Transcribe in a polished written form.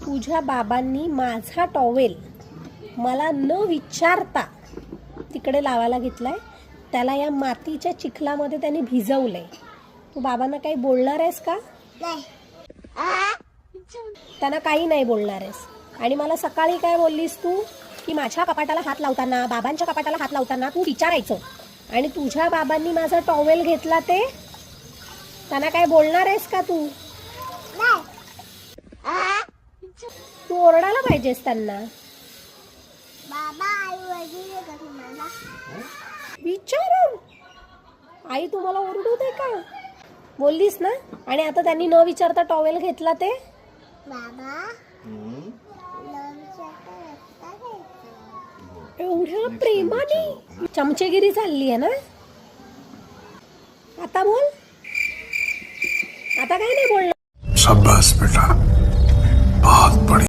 तुझ्या बाबांनी माझा टॉवेल मला न विचारता तिकडे लावायला घेतलाय. त्याला या मातीच्या चिखलामध्ये त्यांनी भिजवलंय. तू बाबांना काही बोलणार आहेस का? त्यांना काही नाही बोलणार आहेस. आणि मला सकाळी काय बोललीस तू की माझ्या कपाटाला हात लावताना, बाबांच्या कपाटाला हात लावताना तू विचारायचं. आणि तुझ्या बाबांनी माझा टॉवेल घेतला ते त्यांना काय बोलणार आहेस का तू? तू ओरडायला पाहिजेस त्यांना. विचार, आई तुम्हाला ओरडू दे का? बोललीस ना. आणि आता त्यांनी न विचारता टॉवेल घेतला ते. एवढ्या प्रेमाने चमचेगिरी चालली आहे ना. आता बोल. आता काय नाही बोलणार. शाबास बेटा.